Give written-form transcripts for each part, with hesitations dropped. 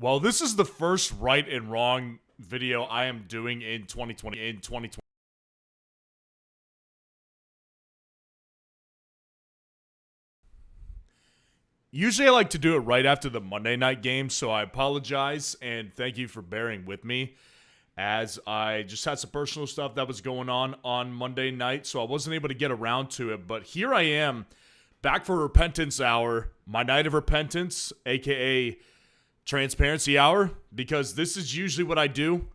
Well, this is the first right and wrong video I am doing in 2020. Usually I like to do it right after the Monday night game, so I apologize and thank you for bearing with me as I just had some personal stuff that was going on Monday night, so I wasn't able to get around to it. But here I am, back for Repentance Hour, my night of repentance, aka Transparency Hour, because this is usually what I do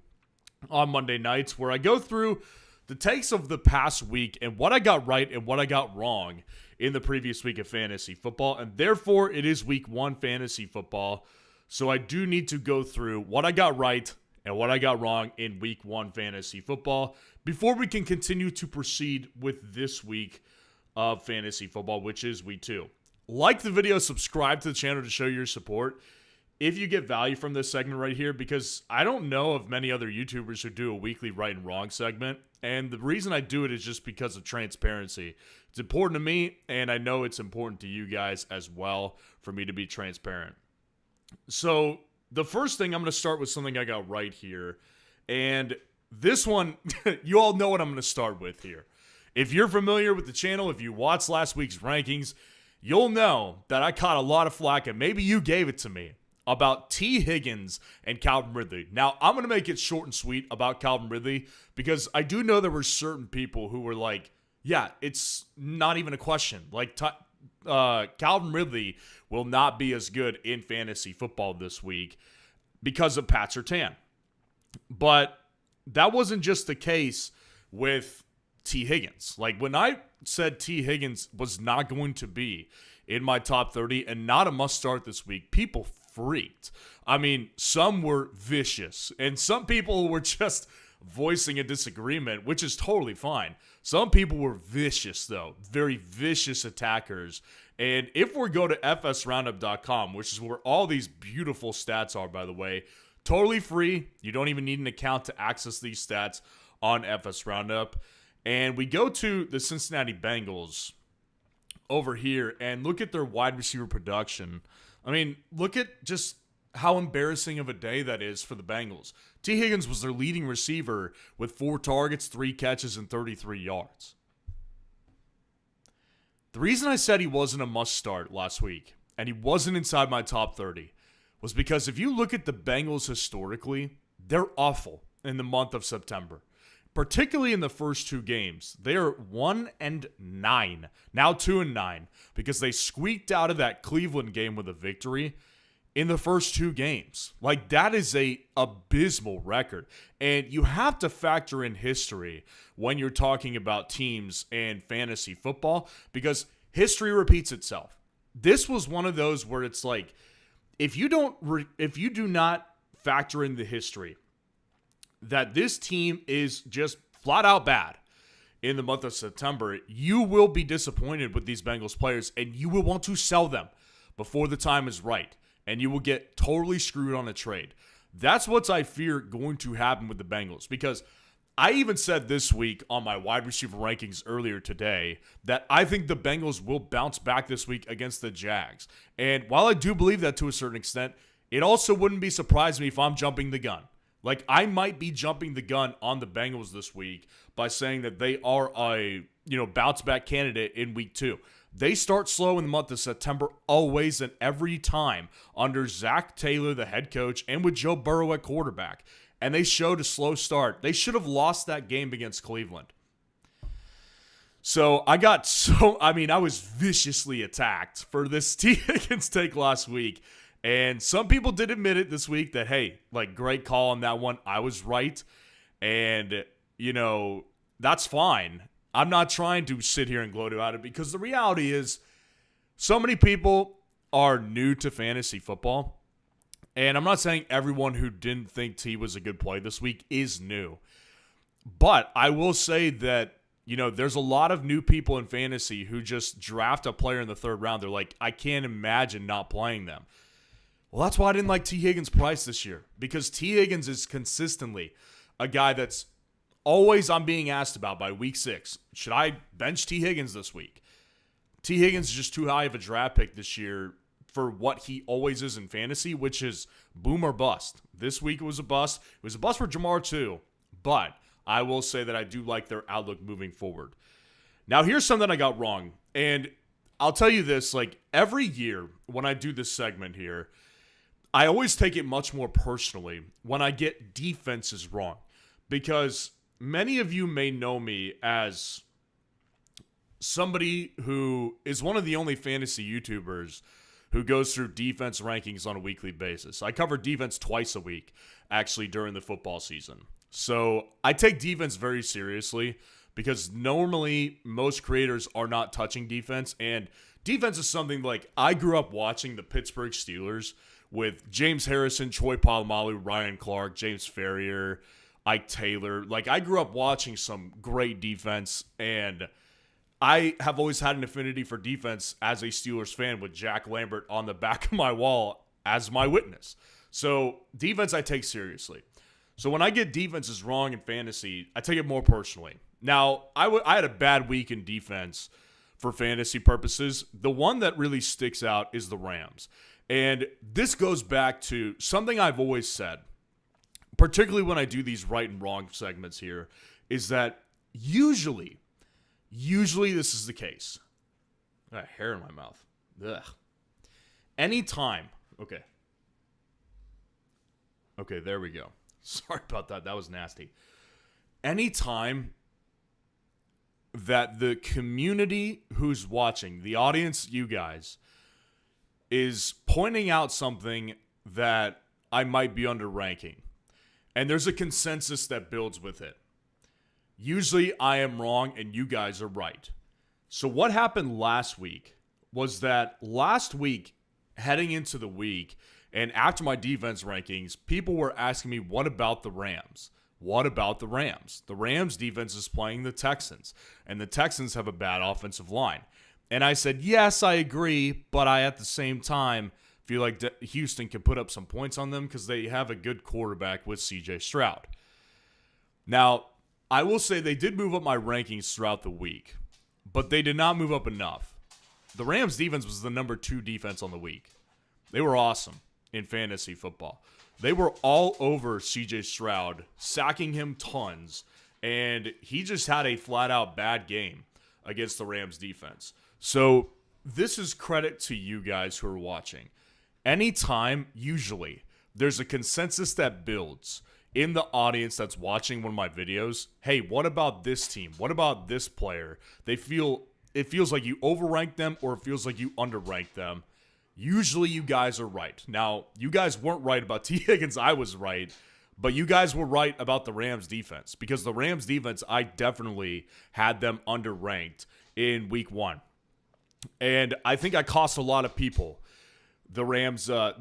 on Monday nights, where I go through the takes of the past week and what I got right and what I got wrong in the previous week of fantasy football. And therefore, it is week 1 fantasy football. So I do need to go through what I got right and what I got wrong in week 1 fantasy football before we can continue to proceed with this week of fantasy football, which is week 2. Like the video, subscribe to the channel to show your support if you get value from this segment right here, because I don't know of many other YouTubers who do a weekly right and wrong segment. And the reason I do it is just because of transparency. It's important to me, and I know it's important to you guys as well for me to be transparent. So the first thing, I'm going to start with something I got right here. And this one, you all know what I'm going to start with here. If you're familiar with the channel, if you watched last week's rankings, you'll know that I caught a lot of flack, and maybe you gave it to me, about T. Higgins and Calvin Ridley. Now, I'm going to make it short and sweet about Calvin Ridley, because I do know there were certain people who were like, yeah, it's not even a question. Like, Calvin Ridley will not be as good in fantasy football this week because of Pat Surtain. But that wasn't just the case with T. Higgins. Like, when I said T. Higgins was not going to be in my top 30 and not a must start this week, people freaked. I mean, some were vicious, and some people were just voicing a disagreement, which is totally fine. Some people were vicious, though, very vicious attackers. And if we go to fsroundup.com, which is where all these beautiful stats are, by the way, totally free. You don't even need an account to access these stats on FS Roundup. And we go to the Cincinnati Bengals over here and look at their wide receiver production. I mean, look at just how embarrassing of a day that is for the Bengals. T. Higgins was their leading receiver with 4 targets, 3 catches, and 33 yards. The reason I said he wasn't a must-start last week, and he wasn't inside my top 30, was because if you look at the Bengals historically, they're awful in the month of September. Particularly in the first 2 games. They are 1-9, now 2-9, because they squeaked out of that Cleveland game with a victory in the first 2 games. Like, that is a abysmal record. And you have to factor in history when you're talking about teams and fantasy football, because history repeats itself. This was one of those where it's like, if you do not factor in the history, that this team is just flat out bad in the month of September, you will be disappointed with these Bengals players, and you will want to sell them before the time is right, and you will get totally screwed on a trade. That's what I fear going to happen with the Bengals, because I even said this week on my wide receiver rankings earlier today that I think the Bengals will bounce back this week against the Jags. And while I do believe that to a certain extent, it also wouldn't be surprising me if I'm jumping the gun. Like, I might be jumping the gun on the Bengals this week by saying that they are a, bounce-back candidate in week 2. They start slow in the month of September always and every time under Zach Taylor, the head coach, and with Joe Burrow at quarterback. And they showed a slow start. They should have lost that game against Cleveland. So I was viciously attacked for this T. Higgins take last week. And some people did admit it this week that, hey, like, great call on that one. I was right. And, that's fine. I'm not trying to sit here and gloat about it, because the reality is so many people are new to fantasy football. And I'm not saying everyone who didn't think T was a good play this week is new. But I will say that, there's a lot of new people in fantasy who just draft a player in the 3rd round. They're like, I can't imagine not playing them. Well, that's why I didn't like T. Higgins' price this year, because T. Higgins is consistently a guy that's always I'm being asked about by week 6. Should I bench T. Higgins this week? T. Higgins is just too high of a draft pick this year for what he always is in fantasy, which is boom or bust. This week it was a bust. It was a bust for Jamar too, but I will say that I do like their outlook moving forward. Now, here's something I got wrong, and I'll tell you this, like every year when I do this segment here, I always take it much more personally when I get defenses wrong, because many of you may know me as somebody who is one of the only fantasy YouTubers who goes through defense rankings on a weekly basis. I cover defense twice a week, actually, during the football season. So I take defense very seriously because normally most creators are not touching defense. And defense is something like I grew up watching the Pittsburgh Steelers with James Harrison, Troy Polamalu, Ryan Clark, James Ferrier, Ike Taylor. Like I grew up watching some great defense, and I have always had an affinity for defense as a Steelers fan with Jack Lambert on the back of my wall as my witness. So defense I take seriously. So when I get defenses wrong in fantasy, I take it more personally. Now, I had a bad week in defense for fantasy purposes. The one that really sticks out is the Rams. And this goes back to something I've always said, particularly when I do these right and wrong segments here, is that usually this is the case. I got hair in my mouth. Ugh. Anytime. Okay, there we go. Sorry about that. That was nasty. Anytime that the community who's watching, the audience, you guys, is pointing out something that I might be underranking, and there's a consensus that builds with it, usually I am wrong and you guys are right. So what happened last week was that last week, heading into the week, and after my defense rankings, people were asking me, what about the Rams? What about the Rams? The Rams defense is playing the Texans, and the Texans have a bad offensive line. And I said, yes, I agree, but I, at the same time, feel like Houston can put up some points on them because they have a good quarterback with C.J. Stroud. Now, I will say they did move up my rankings throughout the week, but they did not move up enough. The Rams defense was the number 2 defense on the week. They were awesome in fantasy football. They were all over C.J. Stroud, sacking him tons, and he just had a flat-out bad game against the Rams defense. So this is credit to you guys who are watching. Anytime, usually, there's a consensus that builds in the audience that's watching one of my videos. Hey, what about this team? What about this player? It feels like you overrank them or it feels like you underrank them. Usually you guys are right. Now, you guys weren't right about T. Higgins. I was right. But you guys were right about the Rams defense, because the Rams defense, I definitely had them underranked in week 1. And I think I cost a lot of people the Rams a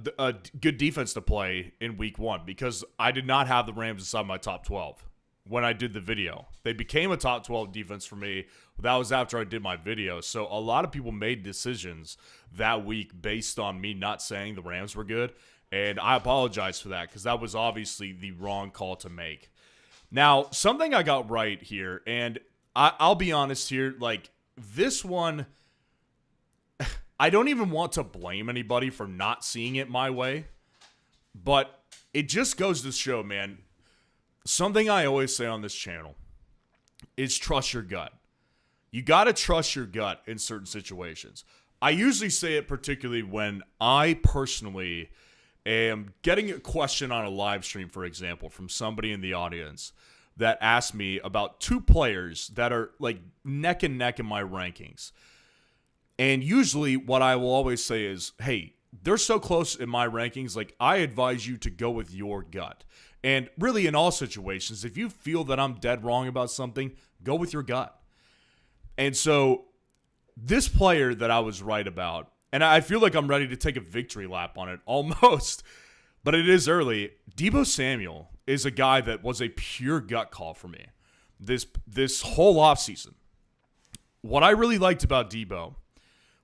good defense to play in week 1, because I did not have the Rams inside my top 12 when I did the video. They became a top 12 defense for me. That was after I did my video. So a lot of people made decisions that week based on me not saying the Rams were good. And I apologize for that, because that was obviously the wrong call to make. Now, something I got right here, and I'll be honest here, like this one, I don't even want to blame anybody for not seeing it my way, but it just goes to show, man, something I always say on this channel is trust your gut. You got to trust your gut in certain situations. I usually say it particularly when I personally am getting a question on a live stream, for example, from somebody in the audience that asked me about 2 players that are like neck and neck in my rankings. And usually what I will always say is, hey, they're so close in my rankings, like I advise you to go with your gut. And really in all situations, if you feel that I'm dead wrong about something, go with your gut. And so this player that I was right about, and I feel like I'm ready to take a victory lap on it almost, but it is early. Deebo Samuel is a guy that was a pure gut call for me this whole offseason. What I really liked about Deebo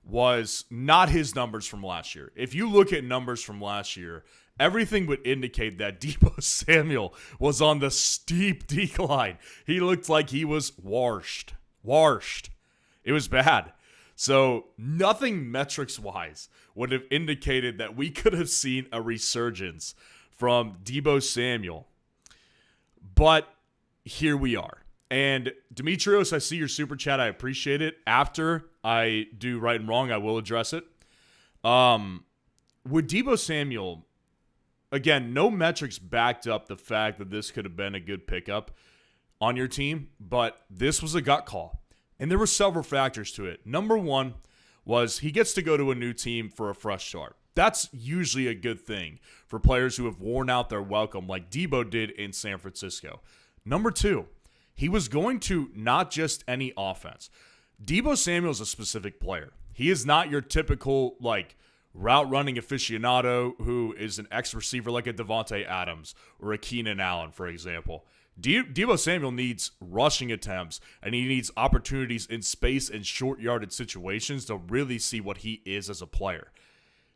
was not his numbers from last year. If you look at numbers from last year, everything would indicate that Deebo Samuel was on the steep decline. He looked like he was washed. It was bad. So nothing metrics-wise would have indicated that we could have seen a resurgence from Deebo Samuel. But here we are. And Demetrios, I see your super chat. I appreciate it. After I do right and wrong, I will address it. With Deebo Samuel, again, no metrics backed up the fact that this could have been a good pickup on your team, but this was a gut call. And there were several factors to it. Number one was he gets to go to a new team for a fresh start. That's usually a good thing for players who have worn out their welcome like Deebo did in San Francisco. Number two, he was going to not just any offense. Deebo Samuel is a specific player. He is not your typical route running aficionado who is an ex-receiver like a Devontae Adams or a Keenan Allen, for example. Deebo Samuel needs rushing attempts, and he needs opportunities in space and short-yarded situations to really see what he is as a player.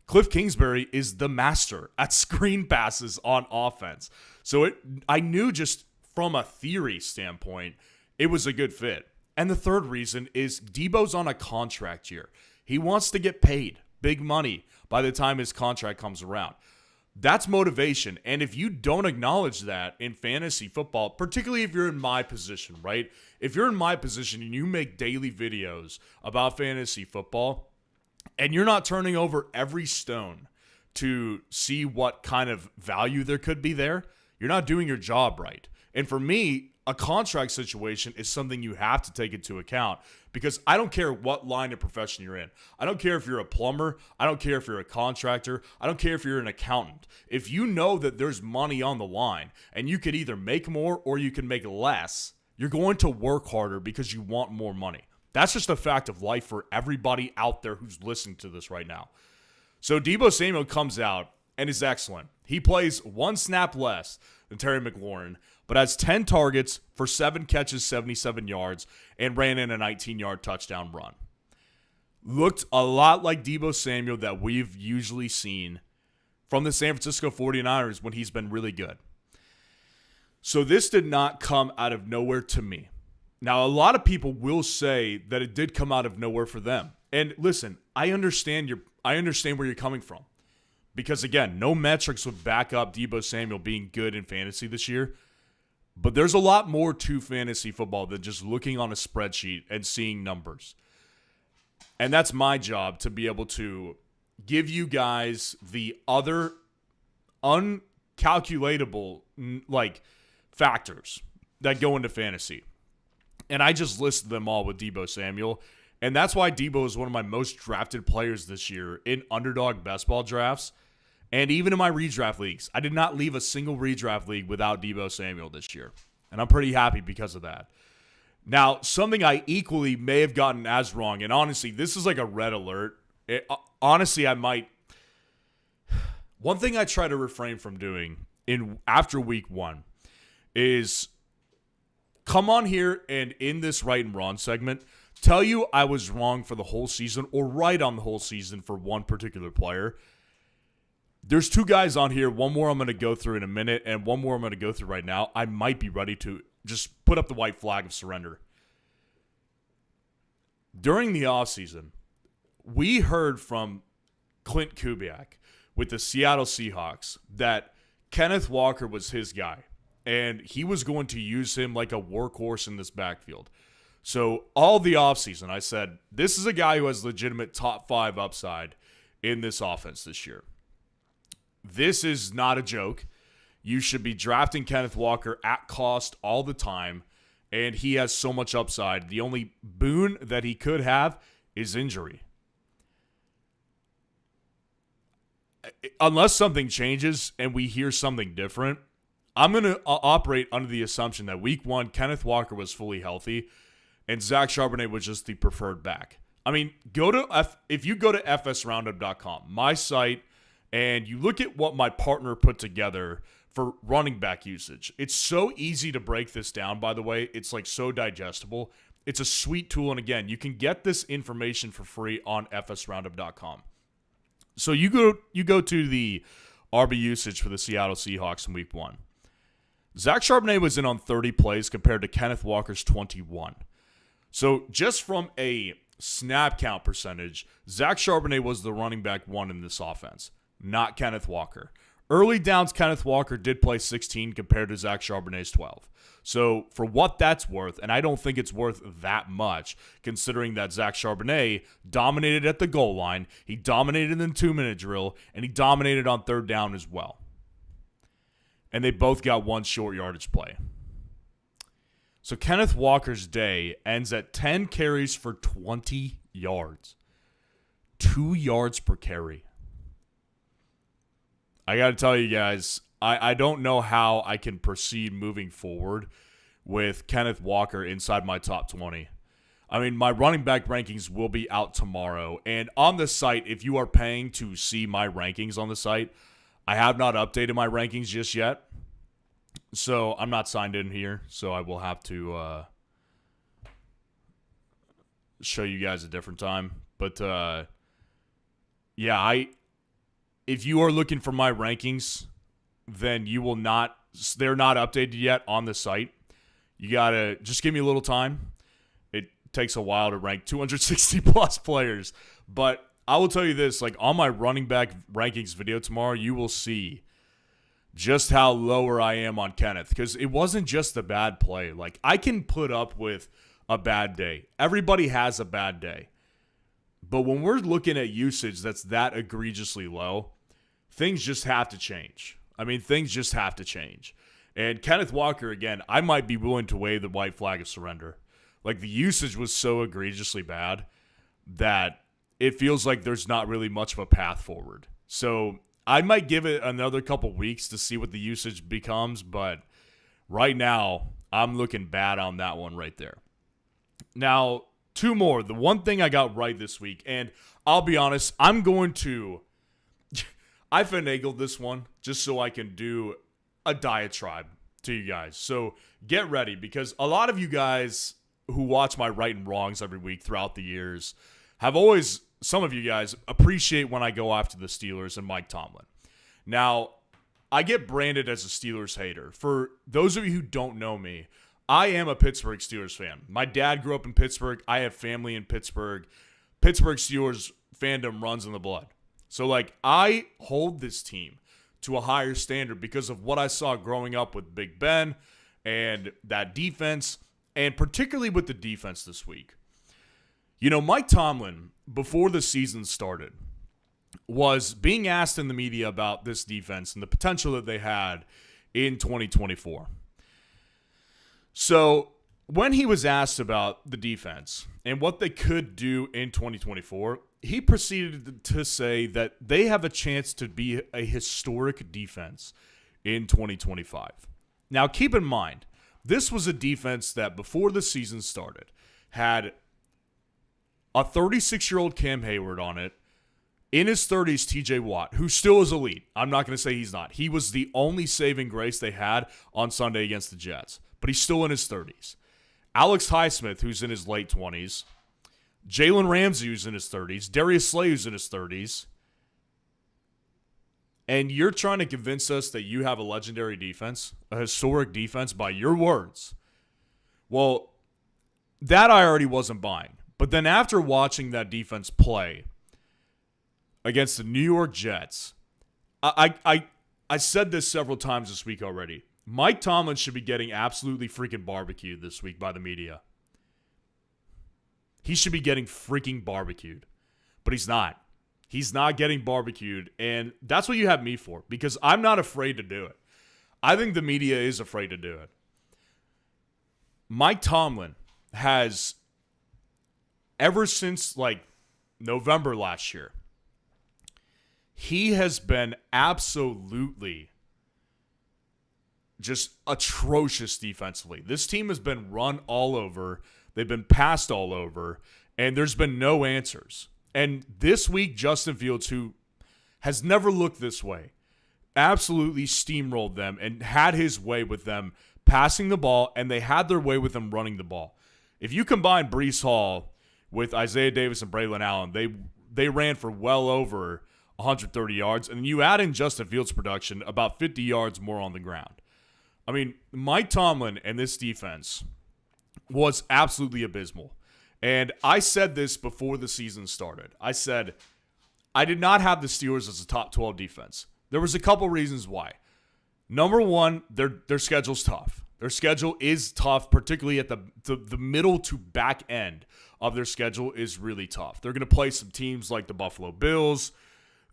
Cliff Kingsbury is the master at screen passes on offense. So I knew just from a theory standpoint, it was a good fit. And the third reason is Deebo's on a contract year. He wants to get paid big money by the time his contract comes around. That's motivation. And if you don't acknowledge that in fantasy football, particularly if you're in my position, right? If you're in my position and you make daily videos about fantasy football and you're not turning over every stone to see what kind of value there could be there, you're not doing your job right. And for me, a contract situation is something you have to take into account because I don't care what line of profession you're in. I don't care if you're a plumber. I don't care if you're a contractor. I don't care if you're an accountant. If you know that there's money on the line and you could either make more or you can make less, you're going to work harder because you want more money. That's just a fact of life for everybody out there who's listening to this right now. So Deebo Samuel comes out and is excellent. He plays one snap less than Terry McLaurin, but has 10 targets for 7 catches, 77 yards, and ran in a 19-yard touchdown run. Looked a lot like Deebo Samuel that we've usually seen from the San Francisco 49ers when he's been really good. So this did not come out of nowhere to me. Now, a lot of people will say that it did come out of nowhere for them. And listen, I understand where you're coming from. Because again, no metrics would back up Deebo Samuel being good in fantasy this year. But there's a lot more to fantasy football than just looking on a spreadsheet and seeing numbers. And that's my job, to be able to give you guys the other uncalculatable factors that go into fantasy. And I just listed them all with Deebo Samuel. And that's why Deebo is one of my most drafted players this year in underdog best ball drafts. And even in my redraft leagues, I did not leave a single redraft league without Deebo Samuel this year. And I'm pretty happy because of that. Now, something I equally may have gotten as wrong, and honestly, this is like a red alert. Honestly, I might. One thing I try to refrain from doing after week one is come on here and in this right and wrong segment, tell you I was wrong for the whole season or right on the whole season for one particular player. There's 2 guys on here. One more I'm going to go through in a minute, and one more I'm going to go through right now. I might be ready to just put up the white flag of surrender. During the offseason, we heard from Clint Kubiak with the Seattle Seahawks that Kenneth Walker was his guy, and he was going to use him like a workhorse in this backfield. So all the offseason, I said, this is a guy who has legitimate top 5 upside in this offense this year. This is not a joke. You should be drafting Kenneth Walker at cost all the time, and he has so much upside. The only boon that he could have is injury. Unless something changes and we hear something different, I'm going to operate under the assumption that week 1, Kenneth Walker was fully healthy, and Zach Charbonnet was just the preferred back. I mean, if you go to fsroundup.com, my site, and you look at what my partner put together for running back usage. It's so easy to break this down, by the way. It's so digestible. It's a sweet tool. And again, you can get this information for free on fsroundup.com. So you go to the RB usage for the Seattle Seahawks in week 1. Zach Charbonnet was in on 30 plays compared to Kenneth Walker's 21. So just from a snap count percentage, Zach Charbonnet was the running back 1 in this offense, not Kenneth Walker. Early downs, Kenneth Walker did play 16 compared to Zach Charbonnet's 12. So for what that's worth, and I don't think it's worth that much, considering that Zach Charbonnet dominated at the goal line, he dominated in the 2-minute drill, and he dominated on third down as well. And they both got 1 short yardage play. So Kenneth Walker's day ends at 10 carries for 20 yards. 2 yards per carry. I got to tell you guys, I don't know how I can proceed moving forward with Kenneth Walker inside my top 20. I mean, my running back rankings will be out tomorrow. And on the site, if you are paying to see my rankings on the site, I have not updated my rankings just yet. So I'm not signed in here. So I will have to show you guys a different time. But yeah, if you are looking for my rankings, then you will not, they're not updated yet on the site. You got to just give me a little time. It takes a while to rank 260 plus players. But I will tell you this, like on my running back rankings video tomorrow, you will see just how lower I am on Kenneth. Because it wasn't just a bad play. Like I can put up with a bad day. Everybody has a bad day. But when we're looking at usage that's that egregiously low, things just have to change. I mean, things just have to change. And Kenneth Walker, again, I might be willing to wave the white flag of surrender. Like, the usage was so egregiously bad that it feels like there's not really much of a path forward. So I might give it another couple weeks to see what the usage becomes, but right now, I'm looking bad on that one right there. Now, 2 more. The one thing I got right this week, and I'll be honest, I'm going to... I finagled this one just so I can do a diatribe to you guys. So get ready, because a lot of you guys who watch my right and wrongs every week throughout the years have always, some of you guys, appreciate when I go after the Steelers and Mike Tomlin. Now, I get branded as a Steelers hater. For those of you who don't know me, I am a Pittsburgh Steelers fan. My dad grew up in Pittsburgh. I have family in Pittsburgh. Pittsburgh Steelers fandom runs in the blood. So, like, I hold this team to a higher standard because of what I saw growing up with Big Ben and that defense, and particularly with the defense this week. You know, Mike Tomlin, before the season started, was being asked in the media about this defense and the potential that they had in 2024. So, when he was asked about the defense and what they could do in 2024, he proceeded to say that they have a chance to be a historic defense in 2025. Now, keep in mind, this was a defense that before the season started had a 36-year-old Cam Hayward on it, in his 30s, TJ Watt, who still is elite. I'm not going to say he's not. He was the only saving grace they had on Sunday against the Jets, but he's still in his 30s. Alex Highsmith, who's in his late 20s. Jaylen Ramsey, who's in his 30s. Darius Slay, who's in his 30s. And you're trying to convince us that you have a legendary defense, a historic defense, by your words. Well, that I already wasn't buying. But then after watching that defense play against the New York Jets, I said this several times this week already. Mike Tomlin should be getting absolutely freaking barbecued this week by the media. He should be getting freaking barbecued. But he's not. He's not getting barbecued. And that's what you have me for. Because I'm not afraid to do it. I think the media is afraid to do it. Mike Tomlin has, ever since like November last year, he has been absolutely just atrocious defensively. This team has been run all over. They've been passed all over, and there's been no answers. And this week, Justin Fields, who has never looked this way, absolutely steamrolled them and had his way with them passing the ball, and they had their way with him running the ball. If you combine Breece Hall with Isaiah Davis and Braylon Allen, they ran for well over 130 yards, and you add in Justin Fields' production, about 50 yards more on the ground. I mean, Mike Tomlin and this defense was absolutely abysmal. And I said this before the season started. I said, I did not have the Steelers as a top 12 defense. There was a couple reasons why. Number one, their schedule's tough. Their schedule is tough, particularly at the middle to back end of their schedule is really tough. They're going to play some teams like the Buffalo Bills,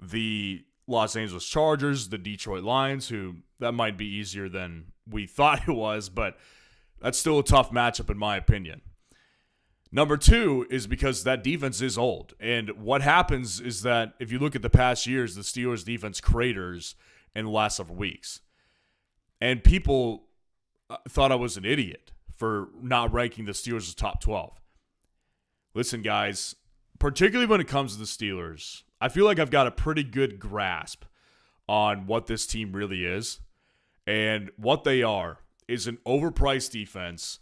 the Los Angeles Chargers, the Detroit Lions, who that might be easier than we thought it was, but that's still a tough matchup in my opinion. Number two is because that defense is old. And what happens is that if you look at the past years, the Steelers defense craters in the last several weeks. And people thought I was an idiot for not ranking the Steelers as top 12. Listen, guys, particularly when it comes to the Steelers, I feel like I've got a pretty good grasp on what this team really is. And what they are is an overpriced defense,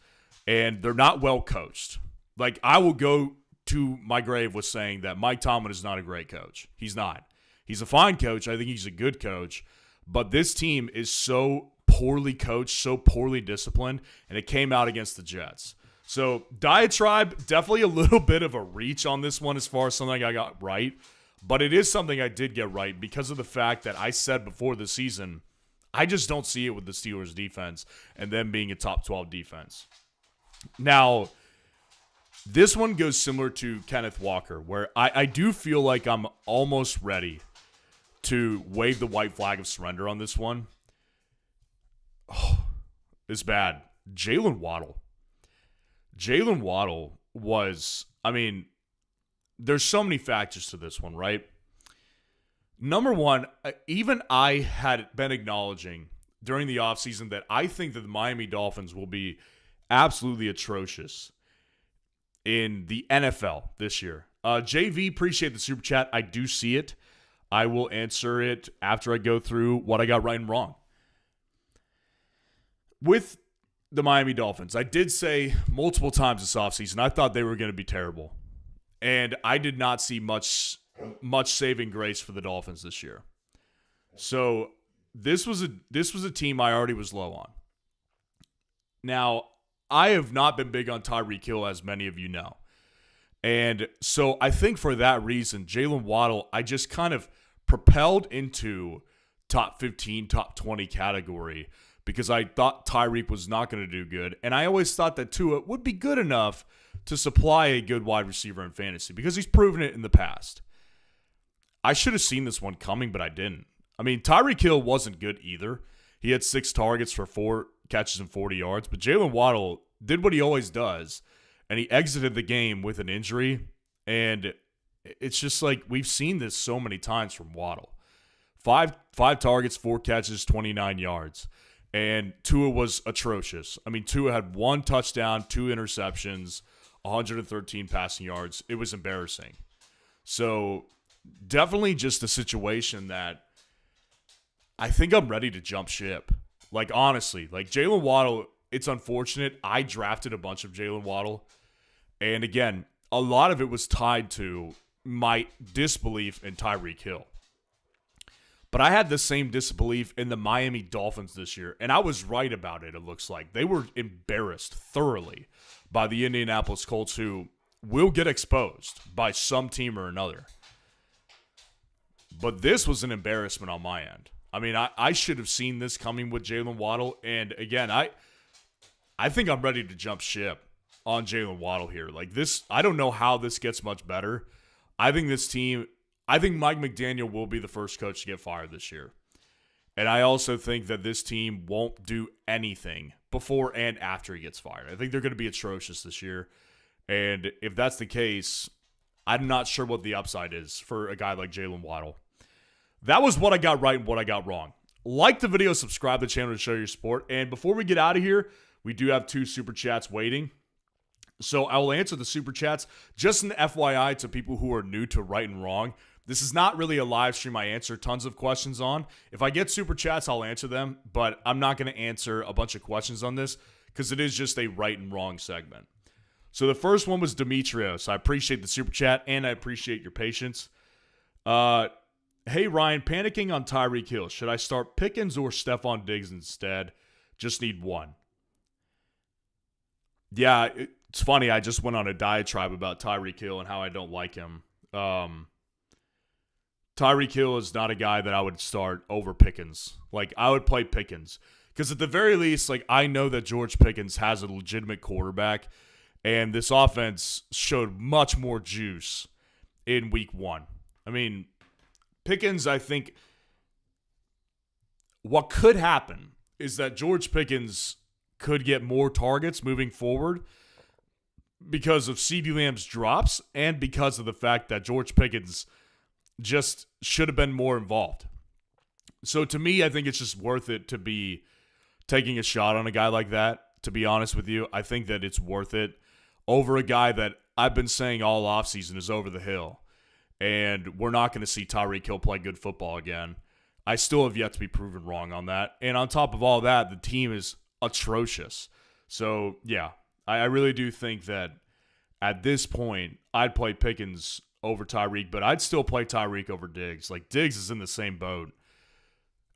and they're not well coached. Like, I will go to my grave with saying that Mike Tomlin is not a great coach. He's not. He's a fine coach. I think he's a good coach. But this team is so poorly coached, so poorly disciplined, and it came out against the Jets. So, diatribe, definitely a little bit of a reach on this one as far as something I got right. But it is something I did get right because of the fact that I said before the season, I just don't see it with the Steelers defense and them being a top 12 defense. Now, this one goes similar to Kenneth Walker, where I do feel like I'm almost ready to wave the white flag of surrender on this one. Oh, it's bad. Jaylen Waddle. Jaylen Waddle was, I mean, there's so many factors to this one, right? Number one, even I had been acknowledging during the offseason that I think that the Miami Dolphins will be absolutely atrocious in the NFL this year. JV, appreciate the super chat. I do see it. I will answer it after I go through what I got right and wrong. With the Miami Dolphins, I did say multiple times this offseason I thought they were going to be terrible. And I did not see much saving grace for the Dolphins this year. So this was a team I already was low on. Now, I have not been big on Tyreek Hill, as many of you know. And so I think for that reason, Jaylen Waddle, I just kind of propelled into top 15, top 20 category because I thought Tyreek was not going to do good. And I always thought that Tua would be good enough to supply a good wide receiver in fantasy because he's proven it in the past. I should have seen this one coming, but I didn't. I mean, Tyreek Hill wasn't good either. He had 6 targets for 4 catches and 40 yards, but Jaylen Waddle did what he always does, and he exited the game with an injury, and it's just like we've seen this so many times from Waddle. 5 targets, 4 catches, 29 yards, and Tua was atrocious. I mean, Tua had 1 touchdown, 2 interceptions, 113 passing yards. It was embarrassing. So definitely just a situation that I think I'm ready to jump ship. Like, honestly, like Jaylen Waddle, it's unfortunate. I drafted a bunch of Jaylen Waddle. And again, a lot of it was tied to my disbelief in Tyreek Hill. But I had the same disbelief in the Miami Dolphins this year. And I was right about it, it looks like. They were embarrassed thoroughly by the Indianapolis Colts, who will get exposed by some team or another. But this was an embarrassment on my end. I mean, I should have seen this coming with Jaylen Waddle. And again, I think I'm ready to jump ship on Jaylen Waddle here. Like this, I don't know how this gets much better. I think Mike McDaniel will be the first coach to get fired this year. And I also think that this team won't do anything before and after he gets fired. I think they're going to be atrocious this year. And if that's the case, I'm not sure what the upside is for a guy like Jaylen Waddle. That was what I got right and what I got wrong. Like the video, subscribe to the channel to show your support. And before we get out of here, we do have 2 super chats waiting. So I will answer the super chats. Just an FYI to people who are new to right and wrong. This is not really a live stream I answer tons of questions on. If I get super chats, I'll answer them. But I'm not going to answer a bunch of questions on this because it is just a right and wrong segment. So the first one was Demetrios. I appreciate the super chat and I appreciate your patience. Hey, Ryan, panicking on Tyreek Hill. Should I start Pickens or Stephon Diggs instead? Just need one. Yeah, It's funny, I just went on a diatribe about Tyreek Hill and how I don't like him. Tyreek Hill is not a guy that I would start over Pickens. Like, I would play Pickens. Because at the very least, like, I know that George Pickens has a legitimate quarterback, and this offense showed much more juice in week 1. I mean, Pickens, I think, what could happen is that George Pickens could get more targets moving forward because of CeeDee Lamb's drops and because of the fact that George Pickens just should have been more involved. So to me, I think it's just worth it to be taking a shot on a guy like that. To be honest with you, I think that it's worth it over a guy that I've been saying all offseason is over the hill. And we're not going to see Tyreek Hill play good football again. I still have yet to be proven wrong on that. And on top of all that, the team is atrocious. So, yeah, I really do think that at this point, I'd play Pickens over Tyreek, but I'd still play Tyreek over Diggs. Like, Diggs is in the same boat.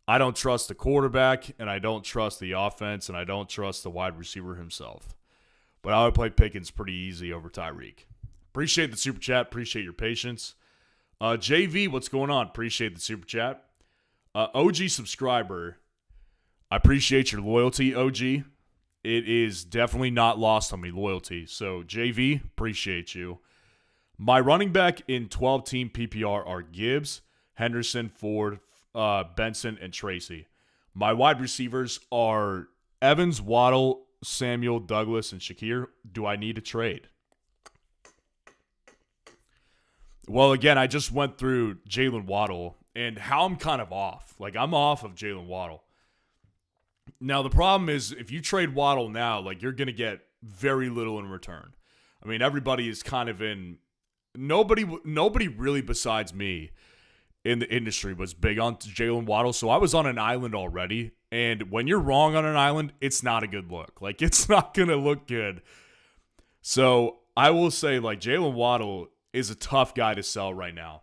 I don't trust the quarterback, and I don't trust the offense, and I don't trust the wide receiver himself. But I would play Pickens pretty easy over Tyreek. Appreciate the super chat. Appreciate your patience. JV, what's going on? Appreciate the super chat. OG subscriber, I appreciate your loyalty, OG. It is definitely not lost on me, loyalty. So, JV, appreciate you. My running back in 12-team PPR are Gibbs, Henderson, Ford, Benson, and Tracy. My wide receivers are Evans, Waddle, Samuel, Douglas, and Shakir. Do I need a trade? Well, again, I just went through Jaylen Waddle and how I'm kind of off. Like, I'm off of Jaylen Waddle. Now, the problem is if you trade Waddle now, like, you're going to get very little in return. I mean, everybody is kind of in – nobody really besides me in the industry was big on Jaylen Waddle, so I was on an island already. And when you're wrong on an island, it's not a good look. Like, it's not going to look good. So I will say, like, Jaylen Waddle is a tough guy to sell right now.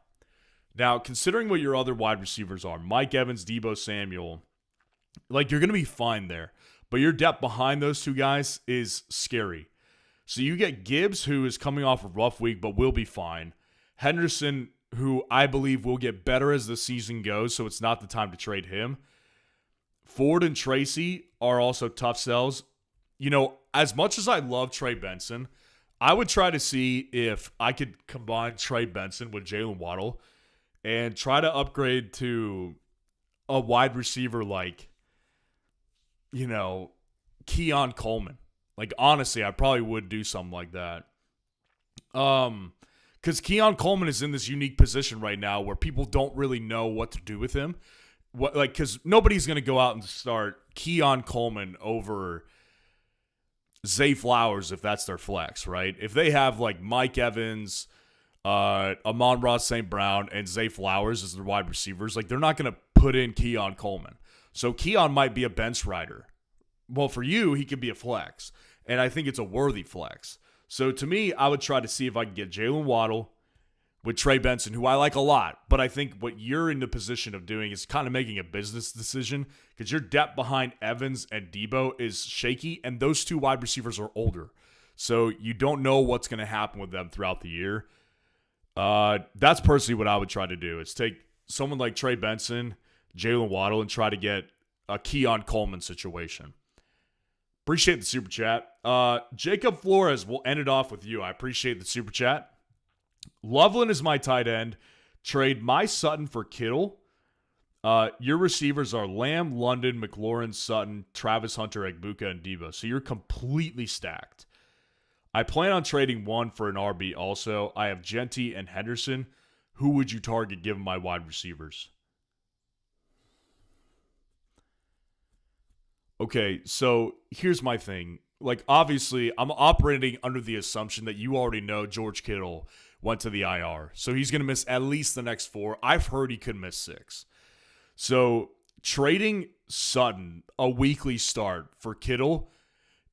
Now, considering what your other wide receivers are, Mike Evans, Deebo Samuel, like, you're going to be fine there. But your depth behind those two guys is scary. So you get Gibbs, who is coming off a rough week but will be fine. Henderson, who I believe will get better as the season goes, so it's not the time to trade him. Ford and Tracy are also tough sells. You know, as much as I love Trey Benson, I would try to see if I could combine Trey Benson with Jaylen Waddle and try to upgrade to a wide receiver like, you know, Keon Coleman. Like, honestly, I probably would do something like that. Because Keon Coleman is in this unique position right now where people don't really know what to do with him. Because nobody's going to go out and start Keon Coleman over Zay Flowers if that's their flex, right? If they have, like, Mike Evans, Amon-Ra St. Brown, and Zay Flowers as their wide receivers, like, they're not going to put in Keon Coleman. So Keon might be a bench rider. Well, for you, he could be a flex. And I think it's a worthy flex. So to me, I would try to see if I can get Jaylen Waddle with Trey Benson, who I like a lot. But I think what you're in the position of doing is kind of making a business decision because your depth behind Evans and Deebo is shaky, and those two wide receivers are older. So you don't know what's going to happen with them throughout the year. That's personally what I would try to do is take someone like Trey Benson, Jaylen Waddle, and try to get a Keon Coleman situation. Appreciate the super chat. Jacob Flores, we'll end it off with you. I appreciate the super chat. Loveland is my tight end. Trade my Sutton for Kittle. Your receivers are Lamb, London, McLaurin, Sutton, Travis Hunter, Egbuka, and Deebo. So you're completely stacked. I plan on trading one for an RB also. I have Genty and Henderson. Who would you target given my wide receivers? Okay, so here's my thing. Like, obviously, I'm operating under the assumption that you already know George Kittle went to the IR. So he's going to miss at least the next 4. I've heard he could miss 6. So trading Sutton a weekly start for Kittle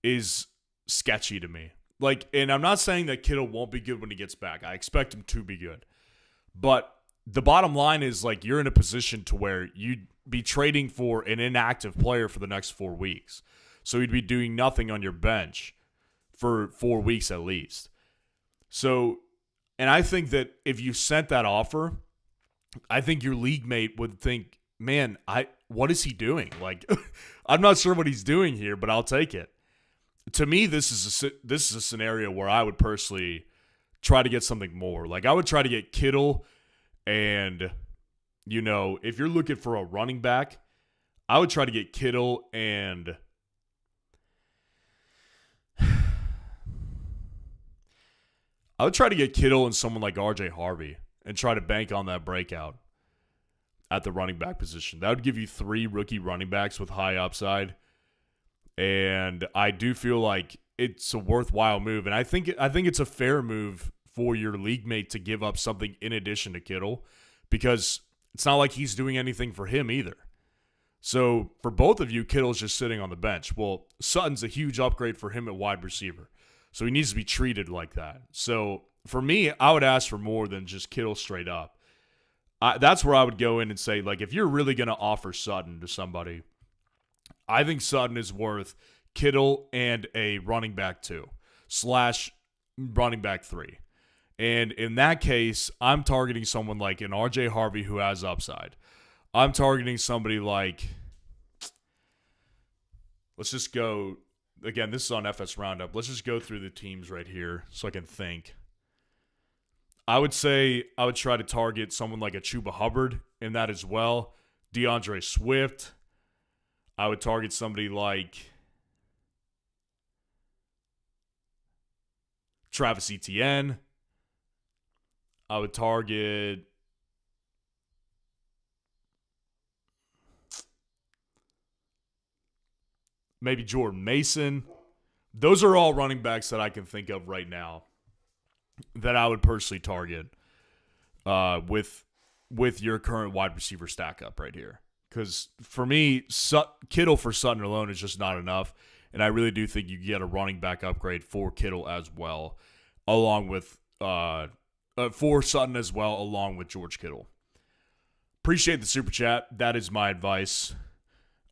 is sketchy to me. Like, and I'm not saying that Kittle won't be good when he gets back. I expect him to be good. But the bottom line is, like, you're in a position to where you'd be trading for an inactive player for the next 4 weeks. So you'd be doing nothing on your bench for 4 weeks at least. So, and I think that if you sent that offer, I think your league mate would think, man, what is he doing? Like, I'm not sure what he's doing here, but I'll take it. To me, this is a scenario where I would personally try to get something more. Like, I would try to get Kittle, and, if you're looking for a running back, I would try to get Kittle and someone like RJ Harvey and try to bank on that breakout at the running back position. That would give you 3 rookie running backs with high upside. And I do feel like it's a worthwhile move. And I think it's a fair move for your league mate to give up something in addition to Kittle, because it's not like he's doing anything for him either. So for both of you, Kittle's just sitting on the bench. Well, Sutton's a huge upgrade for him at wide receiver. So he needs to be treated like that. So for me, I would ask for more than just Kittle straight up. That's where I would go in and say, like, if you're really going to offer Sutton to somebody, I think Sutton is worth Kittle and a running back 2 / running back 3. And in that case, I'm targeting someone like an RJ Harvey who has upside. I'm targeting somebody like, let's just go, again, this is on FS Roundup. Let's just go through the teams right here so I can think. I would say I would try to target someone like a Chuba Hubbard in that as well. DeAndre Swift. I would target somebody like Travis Etienne. I would target maybe Jordan Mason. Those are all running backs that I can think of right now that I would personally target with your current wide receiver stack up right here. Because for me, Kittle for Sutton alone is just not enough, and I really do think you get a running back upgrade for Kittle as well, along with for Sutton as well, along with George Kittle. Appreciate the super chat. That is my advice.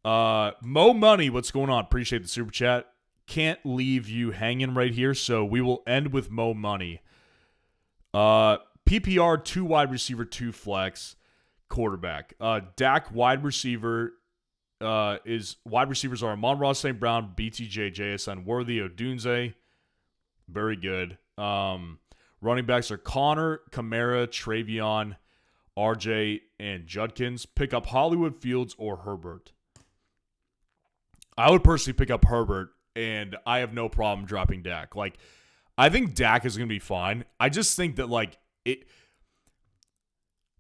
Mo Money, what's going on? Appreciate the super chat. Can't leave you hanging right here, so we will end with Mo Money. PPR 2 wide receiver, 2 flex, quarterback. Dak wide receiver wide receivers are Amon-Ra St. Brown, BTJ, JSN Worthy, Odunze. Very good. Running backs are Connor, Kamara, Travion, RJ, and Judkins. Pick up Hollywood, Fields, or Herbert. I would personally pick up Herbert, and I have no problem dropping Dak. Like, I think Dak is going to be fine. I just think that, like,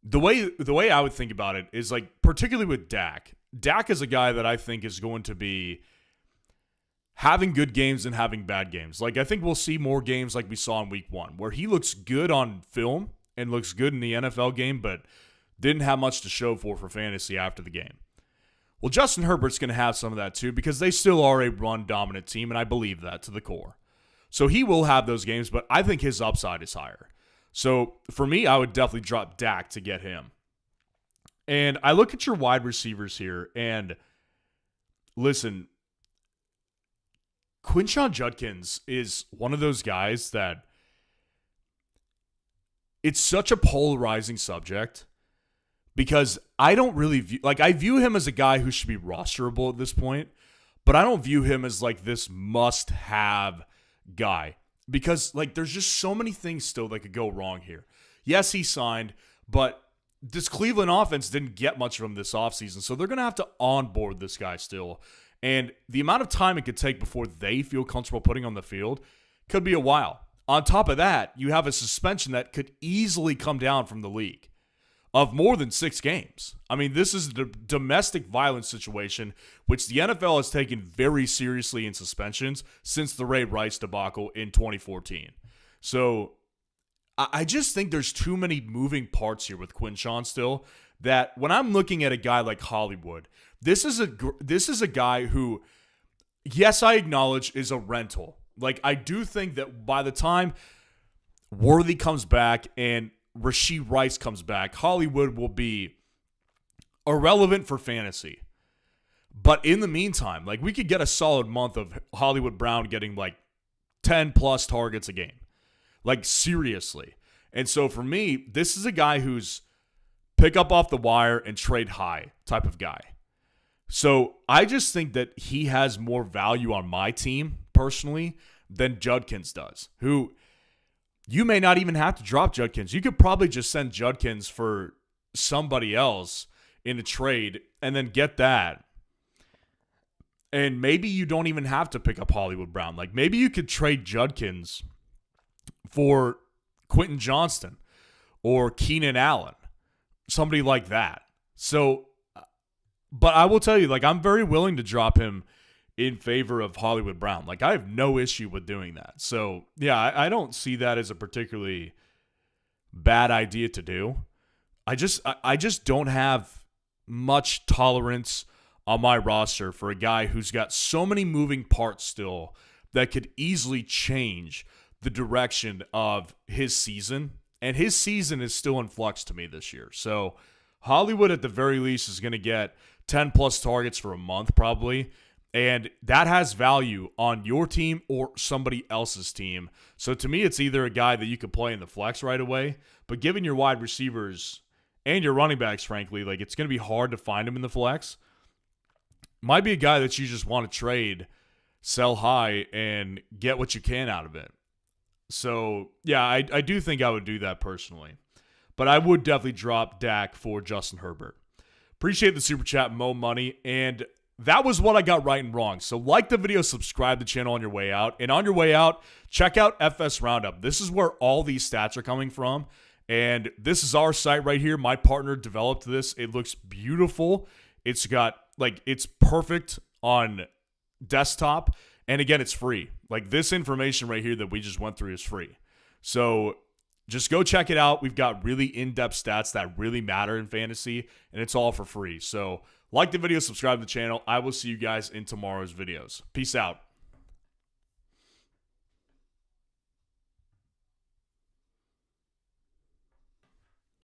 the way I would think about it is, like, particularly with Dak is a guy that I think is going to be having good games and having bad games. Like, I think we'll see more games like we saw in week 1, where he looks good on film and looks good in the NFL game, but didn't have much to show for fantasy after the game. Well, Justin Herbert's going to have some of that too, because they still are a run-dominant team, and I believe that to the core. So he will have those games, but I think his upside is higher. So for me, I would definitely drop Dak to get him. And I look at your wide receivers here, and listen, Quinshon Judkins is one of those guys that it's such a polarizing subject, because I don't really view, like, I view him as a guy who should be rosterable at this point, but I don't view him as like this must-have guy, because, like, there's just so many things still that could go wrong here. Yes, he signed, but this Cleveland offense didn't get much from this offseason, so they're going to have to onboard this guy still. And the amount of time it could take before they feel comfortable putting on the field could be a while. On top of that, you have a suspension that could easily come down from the league of more than 6 games. I mean, this is a domestic violence situation, which the NFL has taken very seriously in suspensions since the Ray Rice debacle in 2014. So I just think there's too many moving parts here with Quinshon still, that when I'm looking at a guy like Hollywood, this is a guy who, yes, I acknowledge is a rental. Like, I do think that by the time Worthy comes back and Rashee Rice comes back, Hollywood will be irrelevant for fantasy. But in the meantime, like, we could get a solid month of Hollywood Brown getting like 10 plus targets a game. Like, seriously. And so for me, this is a guy who's pick up off the wire and trade high type of guy. So I just think that he has more value on my team, personally, than Judkins does, who you may not even have to drop Judkins. You could probably just send Judkins for somebody else in a trade and then get that. And maybe you don't even have to pick up Hollywood Brown. Like, maybe you could trade Judkins for Quentin Johnston or Keenan Allen, somebody like that. So, but I will tell you, like, I'm very willing to drop him in favor of Hollywood Brown. Like, I have no issue with doing that. So, yeah, I don't see that as a particularly bad idea to do. I just don't have much tolerance on my roster for a guy who's got so many moving parts still that could easily change the direction of his season. And his season is still in flux to me this year. So Hollywood, at the very least, is going to get 10 plus targets for a month probably. And that has value on your team or somebody else's team. So to me, it's either a guy that you could play in the flex right away, but given your wide receivers and your running backs, frankly, like, it's going to be hard to find him in the flex. Might be a guy that you just want to trade, sell high, and get what you can out of it. So, yeah, I do think I would do that personally. But I would definitely drop Dak for Justin Herbert. Appreciate the super chat, Mo Money. And that was what I got right and wrong. So like the video, subscribe to the channel on your way out. And on your way out, check out FS Roundup. This is where all these stats are coming from. And this is our site right here. My partner developed this. It looks beautiful. It's got, like, it's perfect on desktop. And again, it's free. Like, this information right here that we just went through is free. So just go check it out. We've got really in-depth stats that really matter in fantasy, and it's all for free. So like the video, subscribe to the channel. I will see you guys in tomorrow's videos. Peace out.